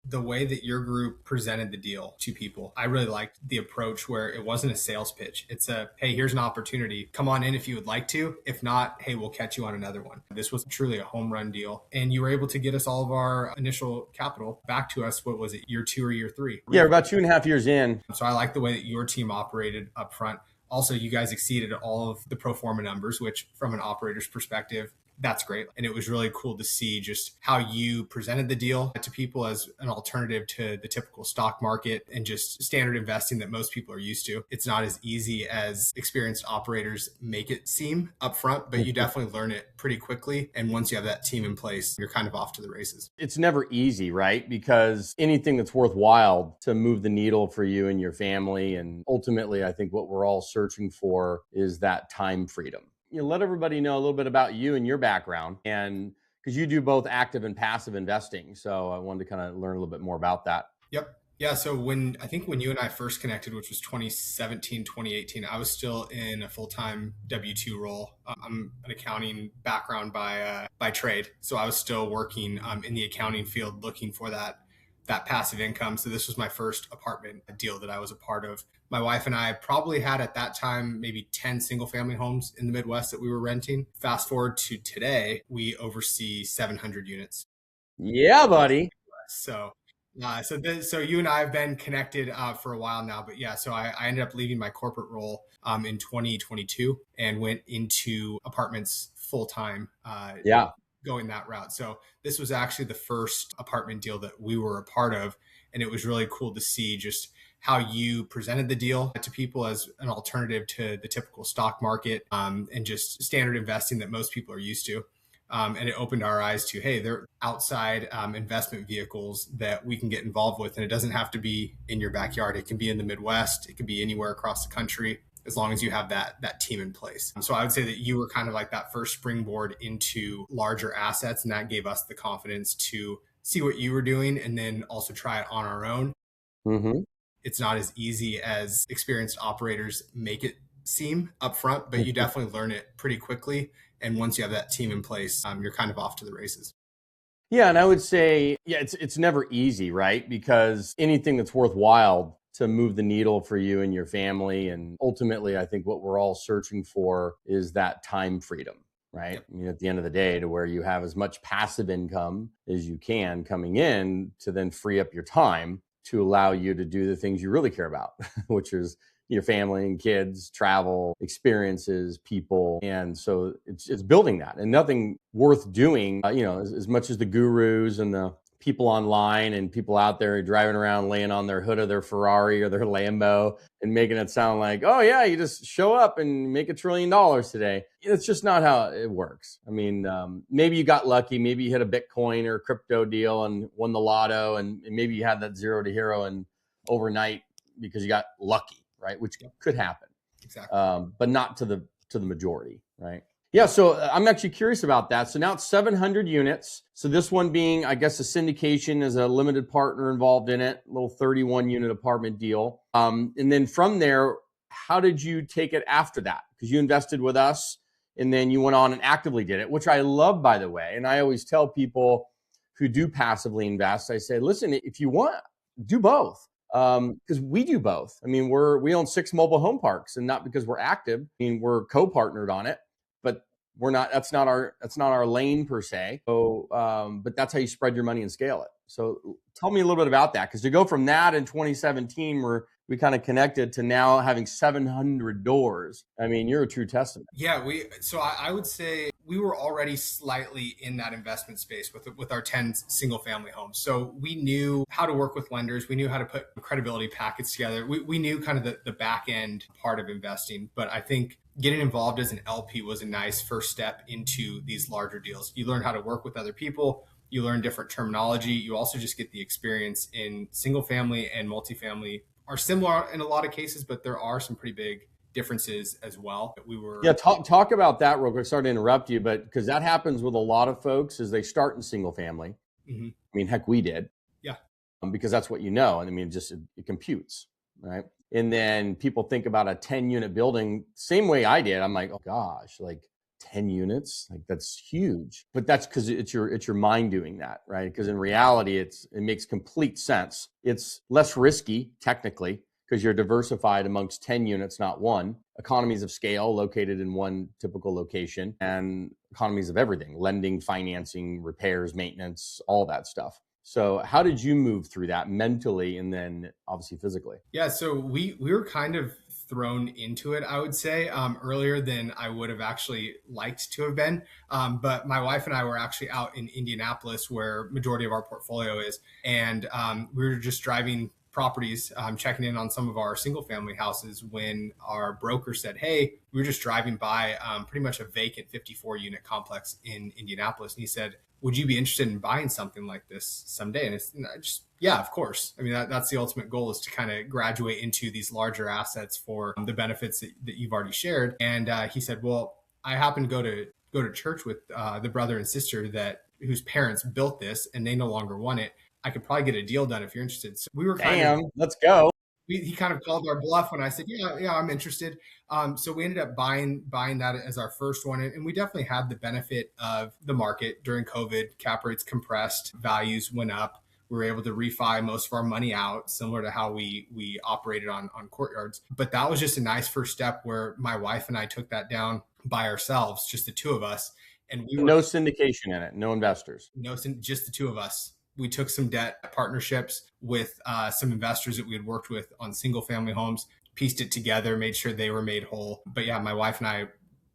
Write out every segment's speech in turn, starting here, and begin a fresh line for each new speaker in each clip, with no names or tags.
the way that your group presented the deal to people, I really liked the approach where it wasn't a sales pitch. It's a, hey, here's an opportunity. Come on in if you would like to. If not, hey, we'll catch you on another one. This was truly a home run deal. And you were able to get us all of our initial capital back to us. What was it, year 2 or year 3?
Yeah, about 2.5 years in.
So I like the way that your team operated up front. Also, you guys exceeded all of the pro forma numbers, which from an operator's perspective, that's great. And it was really cool to see just how you presented the deal to people as an alternative to the typical stock market and just standard investing that most people are used to. It's not as easy as experienced operators make it seem upfront, but you definitely learn it pretty quickly. And once you have that team in place, you're kind of off to the races.
It's never easy, right? Because anything that's worthwhile to move the needle for you and your family. And ultimately, I think what we're all searching for is that time freedom. Let everybody know a little bit about you and your background, and because you do both active and passive investing. So I wanted to kind of learn a little bit more about that.
Yep. Yeah. So I think when you and I first connected, which was 2017, 2018, I was still in a full-time W-2 role. I'm an accounting background by trade. So I was still working in the accounting field looking for that passive income. So this was my first apartment deal that I was a part of. My wife and I probably had at that time maybe 10 single family homes in the Midwest that we were renting. Fast forward to today, we oversee 700 units.
Yeah, buddy.
So you and I have been connected for a while now, but yeah, so I ended up leaving my corporate role in 2022 and went into apartments full time. Going that route. So this was actually the first apartment deal that we were a part of. And it was really cool to see just how you presented the deal to people as an alternative to the typical stock market and just standard investing that most people are used to. And it opened our eyes to, hey, there are outside investment vehicles that we can get involved with. And it doesn't have to be in your backyard. It can be in the Midwest. It can be anywhere across the country, as long as you have that team in place. So I would say that you were kind of like that first springboard into larger assets, and that gave us the confidence to see what you were doing and then also try it on our own.
Mm-hmm.
It's not as easy as experienced operators make it seem upfront, but you definitely learn it pretty quickly. And once you have that team in place, you're kind of off to the races.
Yeah, and I would say, it's never easy, right? Because anything that's worthwhile to move the needle for you and your family. And ultimately, I think what we're all searching for is that time freedom, right?
Yep.
I mean, at the end of the day, to where you have as much passive income as you can coming in to then free up your time to allow you to do the things you really care about, which is your family and kids, travel, experiences, people. And so it's building that, and nothing worth doing, as much as the gurus and the people online and people out there driving around laying on their hood of their Ferrari or their Lambo and making it sound like, oh yeah, you just show up and make $1 trillion today. It's just not how it works. I mean, maybe you got lucky, maybe you hit a Bitcoin or a crypto deal and won the lotto, and maybe you had that zero to hero and overnight because you got lucky, right? Which could happen.
Exactly.
But not to the majority, right? Yeah, so I'm actually curious about that. So now it's 700 units. So this one being, I guess, a syndication as a limited partner involved in it, a little 31 unit apartment deal. And then from there, how did you take it after that? Because you invested with us and then you went on and actively did it, which I love, by the way. And I always tell people who do passively invest, I say, listen, if you want, do both. Because we do both. I mean, we own 6 mobile home parks, and not because we're active. I mean, we're co-partnered on it, but we're not. That's not our lane per se. So, but that's how you spread your money and scale it. So, tell me a little bit about that, because to go from that in 2017, where we kind of connected, to now having 700 doors. I mean, you're a true testament.
Yeah, I would say we were already slightly in that investment space with our 10 single family homes. So we knew how to work with lenders. We knew how to put credibility packets together. We knew kind of the back end part of investing. But I think getting involved as an LP was a nice first step into these larger deals. You learn how to work with other people. You learn different terminology. You also just get the experience in single family and multifamily are similar in a lot of cases, but there are some pretty big differences as well.
Talk about that real quick. Sorry to interrupt you, but because that happens with a lot of folks is they start in single family.
Mm-hmm.
I mean, heck, we did.
Yeah.
Because that's what you know. And I mean, it computes, right? And then people think about a 10 unit building, same way I did. I'm like, oh gosh, like 10 units, like that's huge. But that's because it's your mind doing that, right? Because in reality, it makes complete sense. It's less risky technically because you're diversified amongst 10 units, not one. Economies of scale located in one typical location, and economies of everything: lending, financing, repairs, maintenance, all that stuff. So how did you move through that mentally and then obviously physically?
Yeah, so we were kind of thrown into it, I would say, earlier than I would have actually liked to have been. But my wife and I were actually out in Indianapolis, where majority of our portfolio is, and we were just driving properties, checking in on some of our single family houses when our broker said, "Hey, we were just driving by pretty much a vacant 54 unit complex in Indianapolis," and he said, "Would you be interested in buying something like this someday?" And it's just, yeah, of course. I mean, that's the ultimate goal, is to kind of graduate into these larger assets for the benefits that you've already shared. And he said, "Well, I happen to go to church with the brother and sister whose parents built this, and they no longer want it. I could probably get a deal done if you're interested." So we were
let's go.
He kind of called our bluff when I said, yeah, I'm interested. So we ended up buying that as our first one. And we definitely had the benefit of the market during COVID. Cap rates compressed, values went up. We were able to refi most of our money out, similar to how we operated on courtyards. But that was just a nice first step, where my wife and I took that down by ourselves, just the two of us. And
no syndication in it, no investors.
Just the two of us. We took some debt partnerships with some investors that we had worked with on single family homes, pieced it together, made sure they were made whole. But yeah, my wife and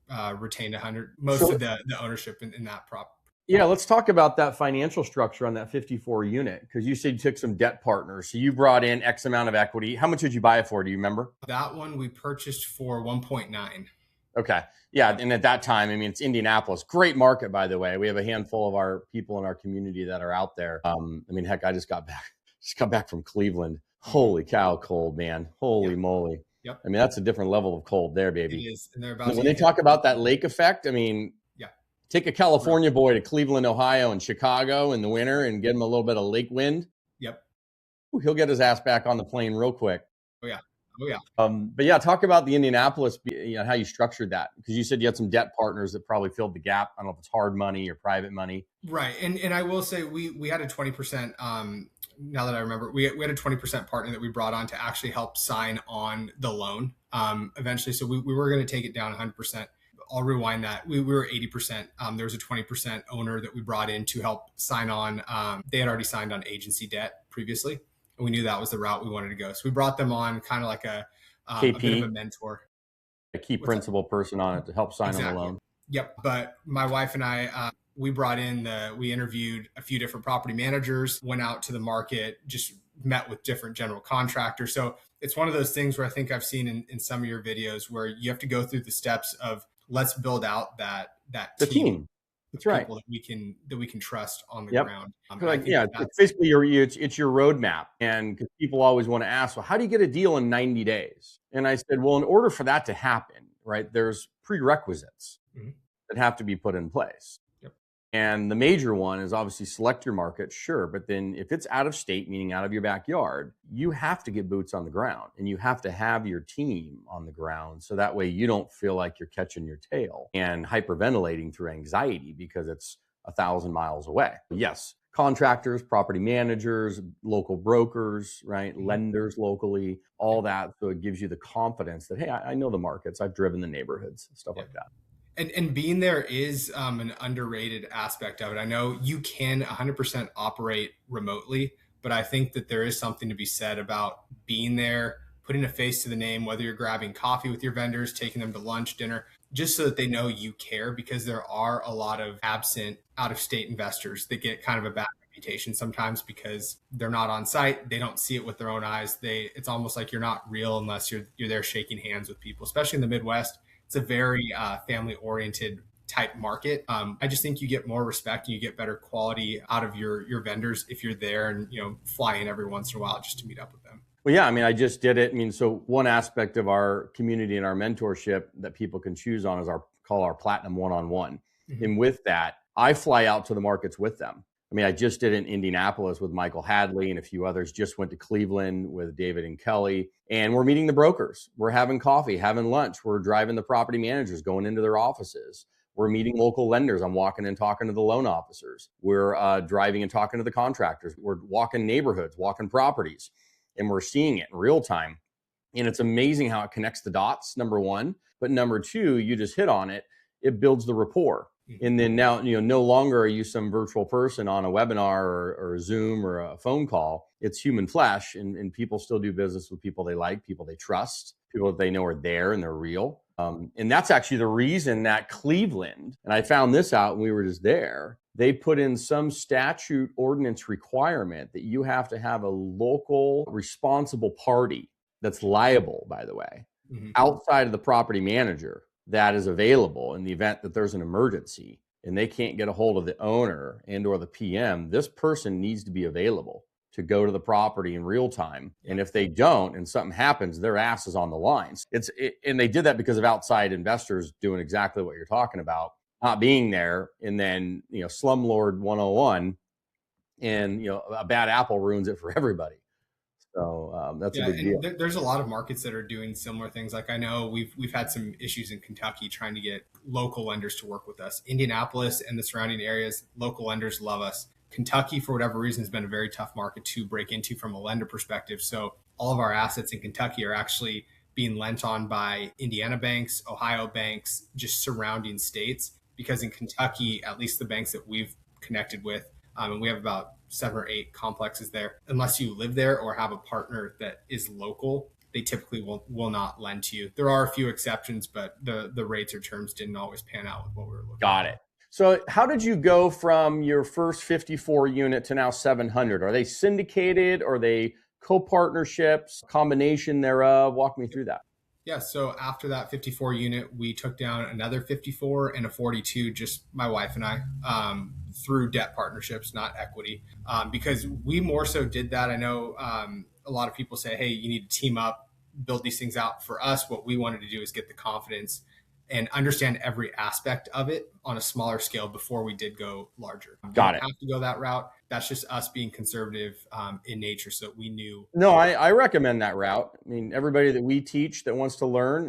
I retained most of the ownership in that prop.
Yeah, let's talk about that financial structure on that 54 unit, because you said you took some debt partners. So you brought in X amount of equity. How much did you buy it for? Do you remember?
That one we purchased for 1.9.
Okay. Yeah. And at that time, I mean, it's Indianapolis, great market, by the way. We have a handful of our people in our community that are out there. I mean, heck, I just got back from Cleveland. Holy cow, cold, man. Holy moly.
Yep.
I mean, that's a different level of cold there, baby.
It is. And
when they talk about that lake effect, I mean, take a California boy to Cleveland, Ohio and Chicago in the winter and get him a little bit of lake wind.
Yep.
Ooh, he'll get his ass back on the plane real quick.
Oh yeah.
But yeah, talk about the Indianapolis, how you structured that, because you said you had some debt partners that probably filled the gap. I don't know if it's hard money or private money.
Right. And I will say we had a 20%, now that I remember, we had a 20% partner that we brought on to actually help sign on the loan eventually. So we were going to take it down 100%. I'll rewind that. We were 80%. There was a 20% owner that we brought in to help sign on. They had already signed on agency debt previously. And we knew that was the route we wanted to go. So we brought them on kind of like a bit of a mentor.
A key principal person on it to help sign on the loan.
Yep. But my wife and I, we interviewed a few different property managers, went out to the market, just met with different general contractors. So it's one of those things where I think I've seen in some of your videos where you have to go through the steps of, let's build out that team.
That's right.
People that we can trust on the ground.
It's basically it's your roadmap. And because people always want to ask, well, how do you get a deal in 90 days? And I said, well, in order for that to happen, right, there's prerequisites that have to be put in place.
Yep.
And the major one is obviously select your market, sure. But then if it's out of state, meaning out of your backyard, you have to get boots on the ground and you have to have your team on the ground. So that way you don't feel like you're catching your tail and hyperventilating through anxiety because it's 1,000 miles away. Yes, contractors, property managers, local brokers, right? Lenders locally, all that. So it gives you the confidence that, hey, I know the markets. I've driven the neighborhoods, stuff like that.
And being there is an underrated aspect of it. I know you can 100% operate remotely, but I think that there is something to be said about being there, putting a face to the name, whether you're grabbing coffee with your vendors, taking them to lunch, dinner, just so that they know you care, because there are a lot of absent out-of-state investors that get kind of a bad reputation sometimes because they're not on site. They don't see it with their own eyes. It's almost like you're not real unless you're there shaking hands with people, especially in the Midwest. It's a very family-oriented type market. I just think you get more respect and you get better quality out of your vendors if you're there and fly in every once in a while just to meet up with them.
Well, yeah, I mean, I just did it. I mean, so one aspect of our community and our mentorship that people can choose on is our Platinum One-on-One. Mm-hmm. And with that, I fly out to the markets with them. I mean, I just did it in Indianapolis with Michael Hadley and a few others, just went to Cleveland with David and Kelly, and we're meeting the brokers. We're having coffee, having lunch. We're driving the property managers, going into their offices. We're meeting local lenders. I'm walking and talking to the loan officers. We're driving and talking to the contractors. We're walking neighborhoods, walking properties, and we're seeing it in real time. And it's amazing how it connects the dots, number one. But number two, you just hit on it. It builds the rapport. And then now, no longer are you some virtual person on a webinar or a Zoom or a phone call. It's human flesh, and people still do business with people they like, people they trust, people that they know are there and they're real. And that's actually the reason that Cleveland, and I found this out when we were just there, they put in some statute ordinance requirement that you have to have a local responsible party that's liable, by the way, outside of the property manager that is available in the event that there's an emergency and they can't get a hold of the owner and or the PM. This person needs to be available to go to the property in real time. And if they don't and something happens, their ass is on the lines. And they did that because of outside investors doing exactly what you're talking about, not being there. And then, slumlord 101, and, a bad apple ruins it for everybody. So that's a big deal.
There's a lot of markets that are doing similar things. Like I know we've had some issues in Kentucky trying to get local lenders to work with us. Indianapolis and the surrounding areas, local lenders love us. Kentucky, for whatever reason, has been a very tough market to break into from a lender perspective. So all of our assets in Kentucky are actually being lent on by Indiana banks, Ohio banks, just surrounding states. Because in Kentucky, at least the banks that we've connected with, and we have about 7 or 8 complexes there. Unless you live there or have a partner that is local, they typically will not lend to you. There are a few exceptions, but the rates or terms didn't always pan out with what we were looking for.
Got it. So how did you go from your first 54 unit to now 700? Are they syndicated? Are they co-partnerships, combination thereof? Walk me through that.
Yeah. So after that 54 unit, we took down another 54 and a 42, just my wife and I, through debt partnerships, not equity, because we more so did that. I know a lot of people say, hey, you need to team up, build these things out. For us, what we wanted to do is get the confidence and understand every aspect of it on a smaller scale before we did go larger.
Got it.
Have to go that route. That's just us being conservative in nature. So we knew.
No, I recommend that route. I mean, everybody that we teach that wants to learn,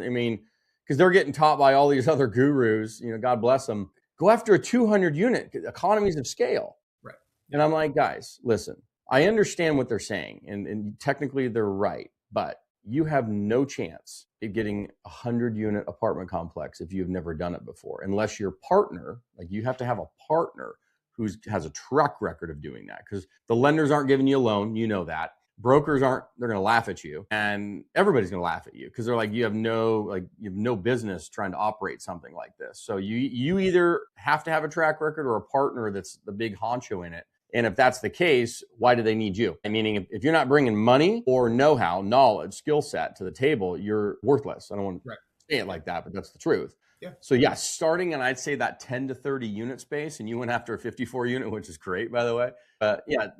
because they're getting taught by all these other gurus, God bless them, go after a 200 unit, economies of scale.
Right.
And I'm like, guys, listen, I understand what they're saying, and technically they're right, but you have no chance at getting a 100 unit apartment complex if you've never done it before, unless your partner, like you have to have a partner who has a track record of doing that, because the lenders aren't giving you a loan. You know that. Brokers aren't, they're going to laugh at you, and everybody's going to laugh at you because they're like, you have no business trying to operate something like this. So you either have to have a track record or a partner that's the big honcho in it. And if that's the case, why do they need you? Meaning, if you're not bringing money or know-how, knowledge, skill set to the table, you're worthless. I don't want to say it like that, but that's the truth.
Yeah.
So starting in, I'd say that 10 to 30 unit space, and you went after a 54 unit, which is great, by the way.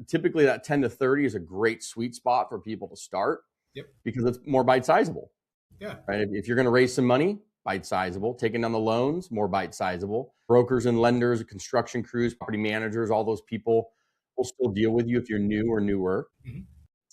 Typically that 10 to 30 is a great sweet spot for people to start.
Yep.
Because it's more bite-sizable.
Yeah.
Right. If you're going to raise some money, bite-sizable. Taking down the loans, more bite-sizable. Brokers and lenders, construction crews, property managers, all those people will still deal with you if you're new or newer. Mm-hmm.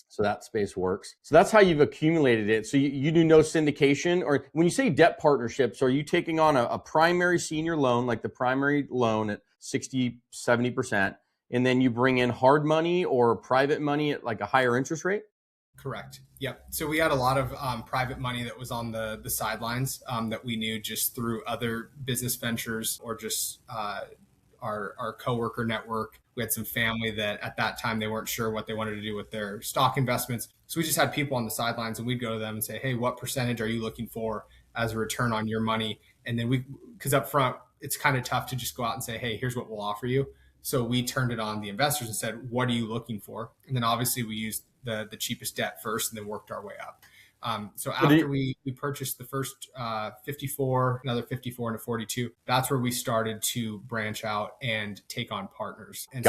So that space works. So that's how you've accumulated it. So you do no syndication, or when you say debt partnerships, are you taking on a primary senior loan, like the primary loan at 60, 70%, and then you bring in hard money or private money at like a higher interest rate?
Correct. Yep. So we had a lot of private money that was on the sidelines that we knew just through other business ventures or just our coworker network. We had some family that at that time, they weren't sure what they wanted to do with their stock investments. So we just had people on the sidelines, and we'd go to them and say, hey, what percentage are you looking for as a return on your money? And then because up front, it's kind of tough to just go out and say, hey, here's what we'll offer you. So we turned it on the investors and said, what are you looking for? And then obviously we used the cheapest debt first and then worked our way up. So after we purchased the first 54, another 54 and a 42, that's where we started to branch out and take on partners. And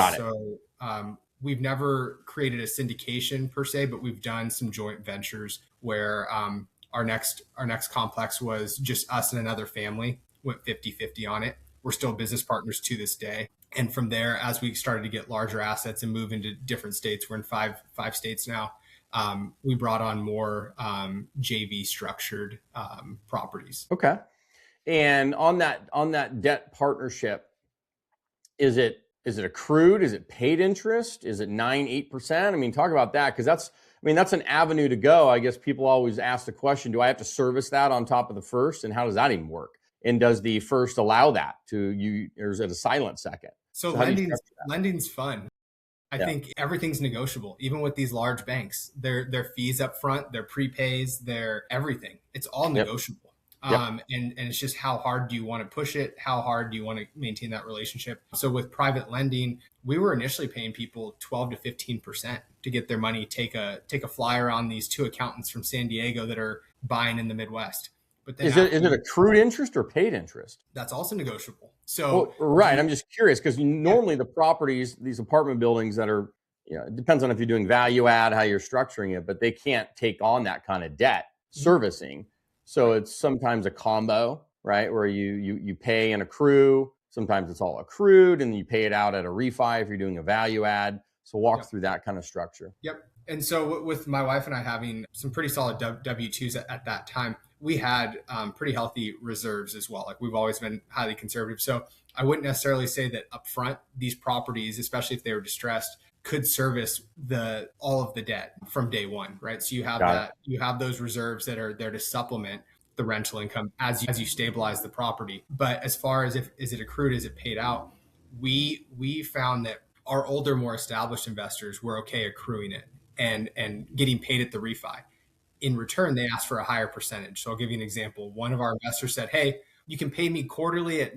we've never created a syndication per se, but we've done some joint ventures where our next complex was just us and another family, went 50-50 on it. We're still business partners to this day. And from there, as we started to get larger assets and move into different states, we're in five states now. We brought on more JV structured properties.
Okay. And on that debt partnership, is it accrued? Is it paid interest? Is it 9-8%? I mean, talk about that, because that's an avenue to go. I guess people always ask the question, do I have to service that on top of the first? And how does that even work? And does the first allow that to you, or is it a silent second?
So
How do you
lending's fun. I think everything's negotiable, even with these large banks. Their fees up front, their prepays, their everything. It's all negotiable. And it's just, how hard do you want to push it? How hard do you want to maintain that relationship? So with private lending, we were initially paying people 12 to 15% to get their money, take a flyer on these two accountants from San Diego that are buying in the Midwest. But then
is it accrued interest or paid interest?
That's also negotiable. So
right. I'm just curious, because normally the properties, these apartment buildings that are, it depends on if you're doing value add, how you're structuring it, but they can't take on that kind of debt servicing. So it's sometimes a combo, right? Where you pay and accrue. Sometimes it's all accrued and you pay it out at a refi if you're doing a value add. So walk through that kind of structure.
Yep. And so with my wife and I having some pretty solid W-2s at that time, we had pretty healthy reserves as well. Like, we've always been highly conservative. So I wouldn't necessarily say that upfront these properties, especially if they were distressed, could service all of the debt from day one, right? So you have those reserves that are there to supplement the rental income as you stabilize the property. But as far as is it accrued, is it paid out, we found that our older, more established investors were okay accruing it and getting paid at the refi. In return, they asked for a higher percentage. So I'll give you an example. One of our investors said, hey, you can pay me quarterly or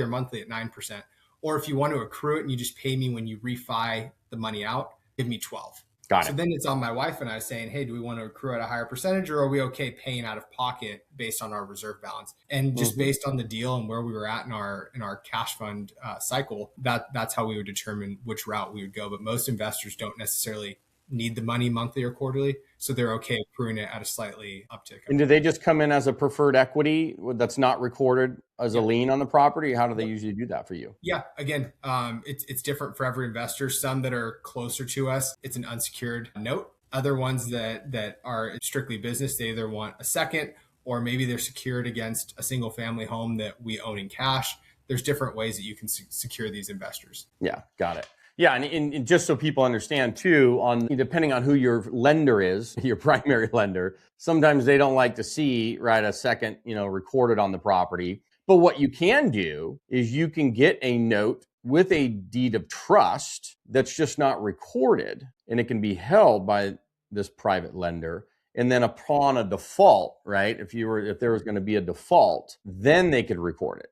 monthly at 9%. Or if you want to accrue it and you just pay me when you refi the money out, give me 12.
Got it.
So then it's on my wife and I saying, hey, do we want to accrue at a higher percentage, or are we okay paying out of pocket based on our reserve balance? And just based on the deal and where we were at in our cash fund cycle, that's how we would determine which route we would go. But most investors don't necessarily need the money monthly or quarterly, so they're okay accruing it at a slightly uptick.
And do they just come in as a preferred equity that's not recorded as a lien on the property? How do they usually do that for you?
Yeah, again, it's different for every investor. Some that are closer to us, it's an unsecured note. Other ones that are strictly business, they either want a second, or maybe they're secured against a single family home that we own in cash. There's different ways that you can secure these investors.
Yeah, got it. Yeah, and just so people understand too, depending on who your lender is, your primary lender, sometimes they don't like to see a second, recorded on the property. But what you can do is you can get a note with a deed of trust that's just not recorded, and it can be held by this private lender. And then upon a default, right? If there was going to be a default, then they could record it.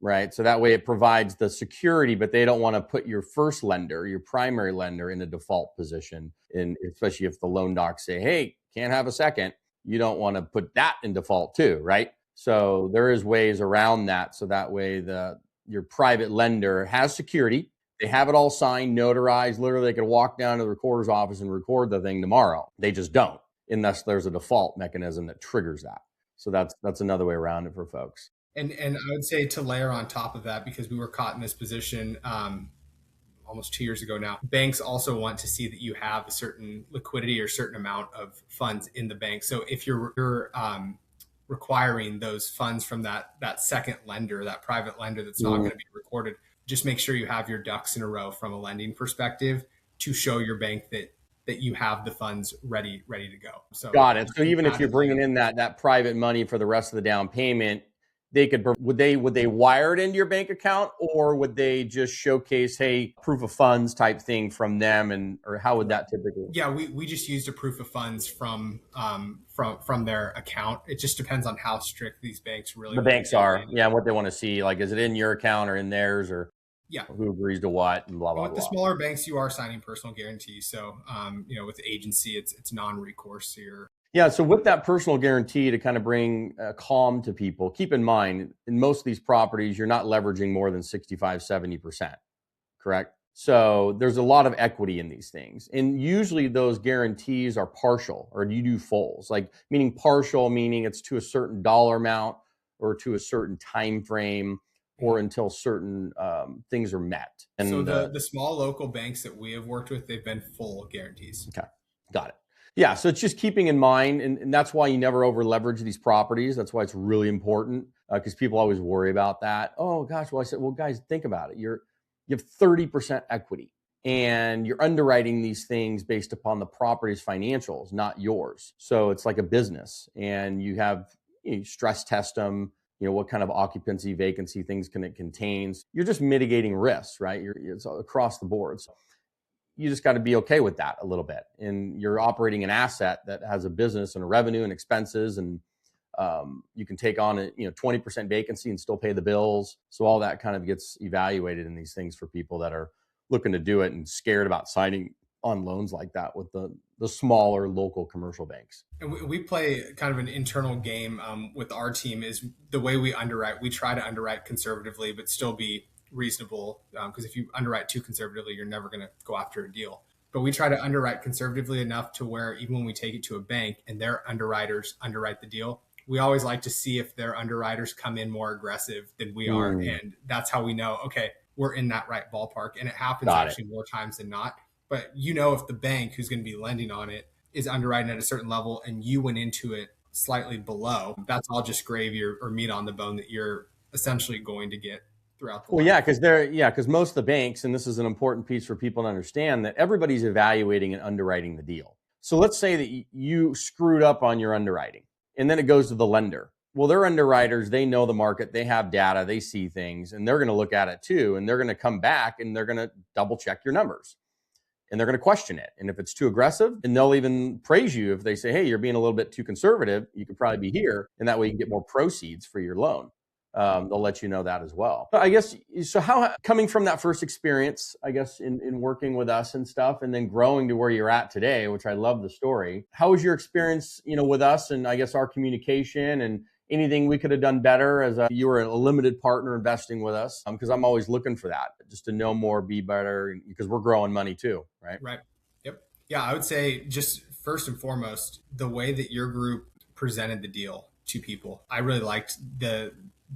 Right. So that way it provides the security, but they don't want to put your first lender, your primary lender, in a default position. And especially if the loan docs say, hey, can't have a second, you don't want to put that in default too. Right. So there is ways around that. So that way your private lender has security. They have it all signed, notarized. Literally, they could walk down to the recorder's office and record the thing tomorrow. They just don't, unless there's a default mechanism that triggers that. So that's another way around it for folks.
And I would say, to layer on top of that, because we were caught in this position almost 2 years ago now, banks also want to see that you have a certain liquidity or certain amount of funds in the bank. So if you're requiring those funds from that second lender, that private lender that's not going to be recorded, just make sure you have your ducks in a row from a lending perspective to show your bank that you have the funds ready to go. So
got it. So even if you're bringing in that private money for the rest of the down payment, would they wire it into your bank account, or would they just showcase, hey, proof of funds type thing from them, or how would that typically?
Yeah, we just used a proof of funds from their account. It just depends on how strict these banks really.
The banks are, what they want to see, like, is it in your account or in theirs, or who agrees to what, and blah blah blah.
With the smaller banks, you are signing personal guarantees. So with the agency, it's non-recourse here.
Yeah, so with that personal guarantee, to kind of bring calm to people, keep in mind, in most of these properties, you're not leveraging more than 65-70%, correct? So there's a lot of equity in these things. And usually those guarantees are partial, or you do fulls, like meaning partial, meaning it's to a certain dollar amount or to a certain time frame, or until certain things are met. And
so the small local banks that we have worked with, they've been full guarantees.
Okay, got it. Yeah, so it's just keeping in mind, and that's why you never over leverage these properties. That's why it's really important, because people always worry about that. Oh gosh, well I said, well guys, think about it. You have 30% equity, and you're underwriting these things based upon the property's financials, not yours. So it's like a business, and you stress test them. What kind of occupancy, vacancy things can it contains. You're just mitigating risks, right? It's across the board. So you just got to be okay with that a little bit. And you're operating an asset that has a business and a revenue and expenses, and you can take on 20% vacancy and still pay the bills. So all that kind of gets evaluated in these things for people that are looking to do it and scared about signing on loans like that with the smaller local commercial banks.
And we play kind of an internal game with our team. Is the way we underwrite. We try to underwrite conservatively, but still be reasonable, because if you underwrite too conservatively, you're never going to go after a deal. But we try to underwrite conservatively enough to where even when we take it to a bank and their underwriters underwrite the deal, we always like to see if their underwriters come in more aggressive than we are. And that's how we know, okay, we're in that right ballpark. And it happens more times than not. But if the bank who's going to be lending on it is underwriting at a certain level and you went into it slightly below, that's all just gravy or meat on the bone that you're essentially going to get throughout the life.
Because most of the banks, and this is an important piece for people to understand, that everybody's evaluating and underwriting the deal. So let's say that you screwed up on your underwriting, and then it goes to the lender. Well, they're underwriters, they know the market, they have data, they see things, and they're going to look at it too, and they're going to come back and they're going to double check your numbers. And they're going to question it. And if it's too aggressive, and they'll even praise you if they say, hey, you're being a little bit too conservative, you could probably be here. And that way you can get more proceeds for your loan. They'll let you know that as well. I guess, so how, coming from that first experience, I guess, in working with us and stuff, and then growing to where you're at today, which I love the story. How was your experience, with us and I guess our communication and anything we could have done better as you were a limited partner investing with us? Because I'm always looking for that, just to know more, be better, because we're growing money too, right?
Right. Yep. Yeah, I would say just first and foremost, the way that your group presented the deal to people, I really liked the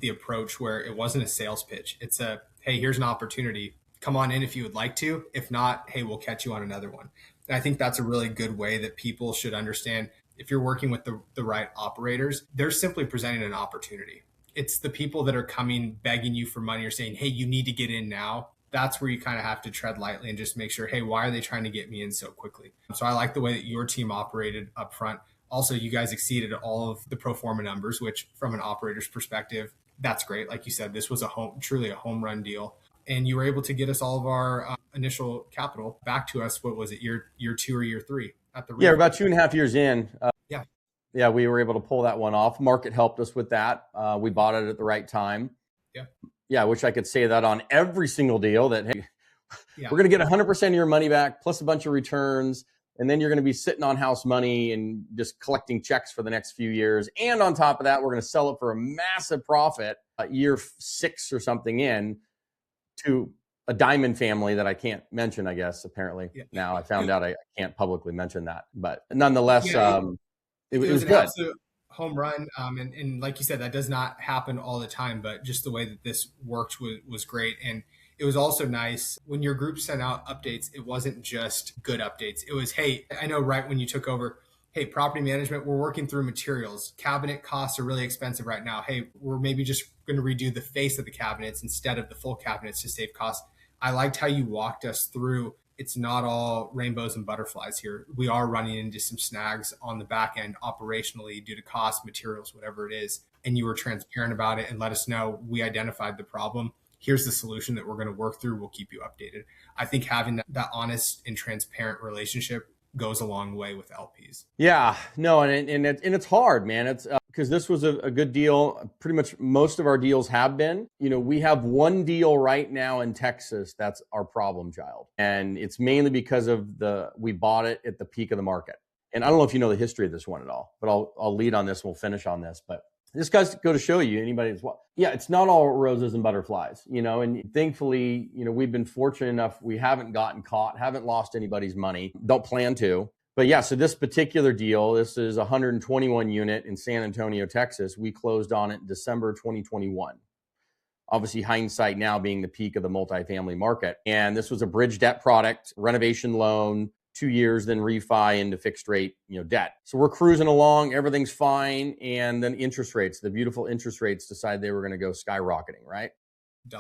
approach where it wasn't a sales pitch. It's a, hey, here's an opportunity. Come on in if you would like to. If not, hey, we'll catch you on another one. And I think that's a really good way that people should understand. If you're working with the right operators, they're simply presenting an opportunity. It's the people that are coming begging you for money or saying, hey, you need to get in now. That's where you kind of have to tread lightly and just make sure, hey, why are they trying to get me in so quickly? So I like the way that your team operated up front. Also, you guys exceeded all of the pro forma numbers, which from an operator's perspective, that's great. Like you said, this was truly a home run deal. And you were able to get us all of our initial capital back to us. What was it, year 2 or year 3?
Yeah, about 2.5 years in.
Yeah,
we were able to pull that one off. Market helped us with that. We bought it at the right time. Yeah, I wish I could say that on every single deal that, hey, we're going to get 100% of your money back plus a bunch of returns. And then you're going to be sitting on house money and just collecting checks for the next few years. And on top of that, we're going to sell it for a massive profit year 6 or something in to a diamond family that I can't mention, I guess, apparently. Yeah. Now I found out I can't publicly mention that. But nonetheless, it was
an
good.
Absolute home run. And like you said, that does not happen all the time. But just the way that this worked was great. And it was also nice when your group sent out updates. It wasn't just good updates. It was, hey, I know right when you took over, hey, property management, we're working through materials. Cabinet costs are really expensive right now. Hey, we're maybe just going to redo the face of the cabinets instead of the full cabinets to save costs. I liked how you walked us through. It's not all rainbows and butterflies here. We are running into some snags on the back end operationally due to cost, materials, whatever it is. And you were transparent about it and let us know we identified the problem. Here's the solution that we're going to work through. We'll keep you updated. I think having that honest and transparent relationship goes a long way with LPs.
Yeah, no, and it's hard, man. It's because this was a good deal. Pretty much most of our deals have been. We have one deal right now in Texas that's our problem child, and it's mainly because of we bought it at the peak of the market. And I don't know if you know the history of this one at all, but I'll lead on this. We'll finish on this, but. This guys go to show you, anybody that's it's not all roses and butterflies, and thankfully, we've been fortunate enough. We haven't gotten caught, haven't lost anybody's money, don't plan to. But yeah, so this particular deal, this is 121 unit in San Antonio, Texas. We closed on it in December 2021. Obviously, hindsight now being the peak of the multifamily market. And this was a bridge debt product, renovation loan, 2 years, then refi into fixed rate, debt. So we're cruising along, everything's fine. And then interest rates, the beautiful interest rates, decide they were going to go skyrocketing, right?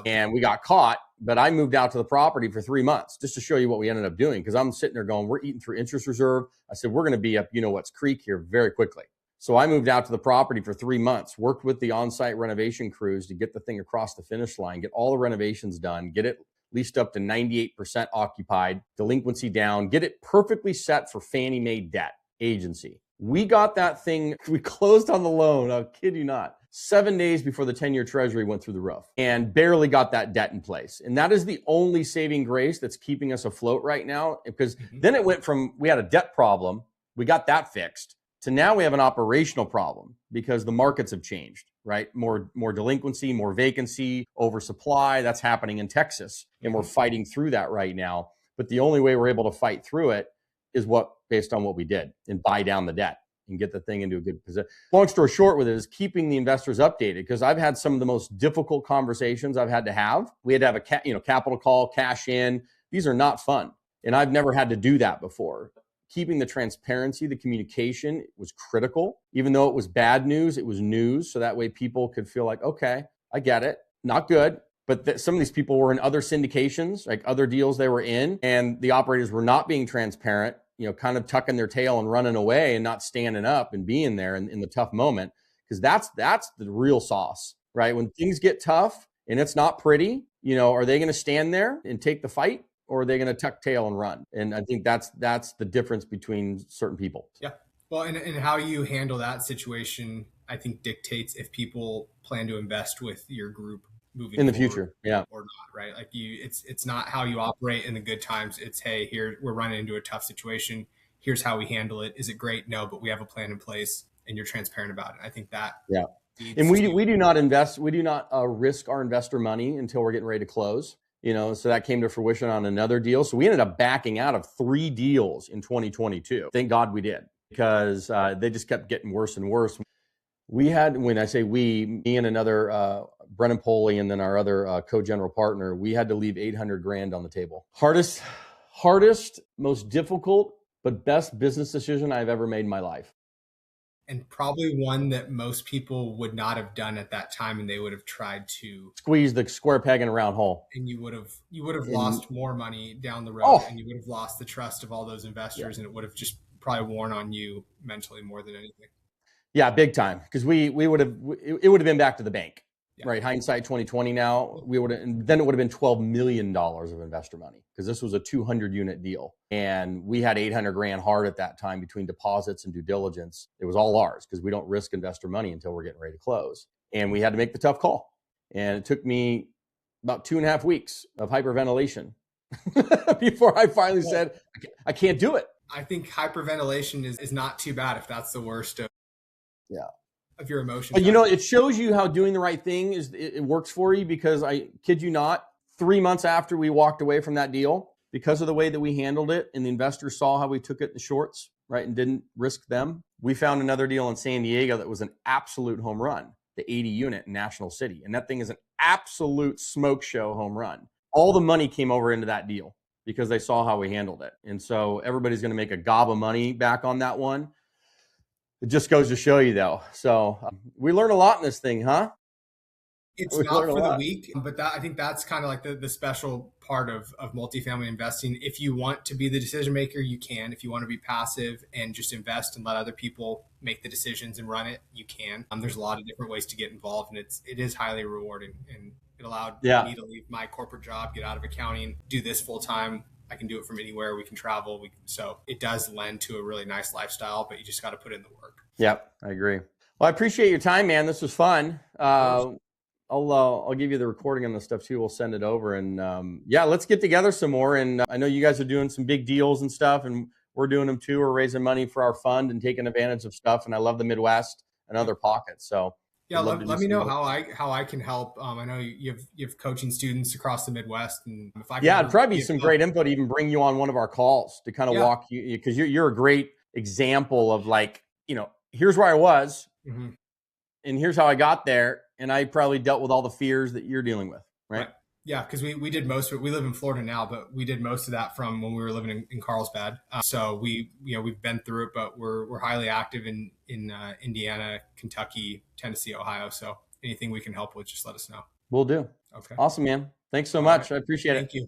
And we got caught, but I moved out to the property for 3 months just to show you what we ended up doing. Cause I'm sitting there going, we're eating through interest reserve. I said, we're going to be up, what's creek here very quickly. So I moved out to the property for 3 months, worked with the on-site renovation crews to get the thing across the finish line, get all the renovations done, get it leased up to 98% occupied, delinquency down, get it perfectly set for Fannie Mae debt agency. We got that thing, we closed on the loan, I'll kid you not, 7 days before the 10-year treasury went through the roof, and barely got that debt in place. And that is the only saving grace that's keeping us afloat right now, because then it went from, we had a debt problem, we got that fixed, to now we have an operational problem because the markets have changed, right? More delinquency, more vacancy, oversupply. That's happening in Texas, and we're fighting through that right now. But the only way we're able to fight through it is based on what we did, and buy down the debt and get the thing into a good position. Long story short with it is keeping the investors updated, because I've had some of the most difficult conversations I've had to have. We had to have a capital call, cash in. These are not fun, and I've never had to do that before. Keeping the transparency, the communication was critical. Even though it was bad news, it was news. So that way people could feel like, okay, I get it. Not good. But some of these people were in other syndications, like other deals they were in, and the operators were not being transparent, kind of tucking their tail and running away and not standing up and being there in the tough moment. Because that's the real sauce, right? When things get tough and it's not pretty, are they going to stand there and take the fight? Or are they going to tuck tail and run? And I think that's the difference between certain people.
Yeah. Well, and how you handle that situation, I think dictates if people plan to invest with your group moving
in the future. Yeah.
Or not, right? Like it's not how you operate in the good times. It's, hey, here we're running into a tough situation. Here's how we handle it. Is it great? No, but we have a plan in place, and you're transparent about it. I think that.
Yeah. And we do not invest. We do not risk our investor money until we're getting ready to close. So that came to fruition on another deal. So we ended up backing out of 3 deals in 2022. Thank God we did, because they just kept getting worse and worse. We had, when I say we, me and another Brennan Poley, and then our other co-general partner, we had to leave $800,000 on the table. Hardest, most difficult, but best business decision I've ever made in my life.
And probably one that most people would not have done at that time, and they would have tried to
squeeze the square peg in a round hole.
And you would have lost more money down the road, and you would have lost the trust of all those investors, and it would have just probably worn on you mentally more than anything.
Yeah, big time, because it would have been back to the bank. Yeah. Right. Hindsight 2020 now, then it would have been $12 million of investor money, because this was a 200 unit deal. And we had $800,000 hard at that time between deposits and due diligence. It was all ours, because we don't risk investor money until we're getting ready to close. And we had to make the tough call. And it took me about 2.5 weeks of hyperventilation before I finally said, I can't do it.
I think hyperventilation is not too bad if that's the worst of your emotions.
But it shows you how doing the right thing it works for you, because I kid you not, 3 months after we walked away from that deal, because of the way that we handled it and the investors saw how we took it in the shorts, right, and didn't risk them, we found another deal in San Diego that was an absolute home run, the 80 unit in National City. And that thing is an absolute smoke show home run. All the money came over into that deal because they saw how we handled it. And so everybody's going to make a gob of money back on that one. It just goes to show you, though. So we learn a lot in this thing, huh?
It's not for the weak, but I think that's kind of like the special part of multifamily investing. If you want to be the decision maker, you can. If you want to be passive and just invest and let other people make the decisions and run it, you can. There's a lot of different ways to get involved, and it is highly rewarding. And it allowed me to leave my corporate job, get out of accounting, do this full time. I can do it from anywhere. We can travel. So it does lend to a really nice lifestyle, but you just got to put in the work. Yep,
I agree. Well, I appreciate your time, man. This was fun. I'll give you the recording on this stuff too. We'll send it over, and let's get together some more. And I know you guys are doing some big deals and stuff, and we're doing them too. We're raising money for our fund and taking advantage of stuff. And I love the Midwest and other pockets. So
yeah, let me know how I can help. I know you have coaching students across the Midwest, and if I can
it'd probably be some great info to even bring you on one of our calls to kind of walk you, because you're a great example of here's where I was, and here's how I got there, and I probably dealt with all the fears that you're dealing with, right?
Yeah, because we did most of it. We live in Florida now, but we did most of that from when we were living in Carlsbad. So we've been through it, but we're highly active in Indiana, Kentucky, Tennessee, Ohio. So anything we can help with, just let us know.
Will do.
Okay.
Awesome, man. Thanks so
All right.
much. I appreciate it.
Thank you.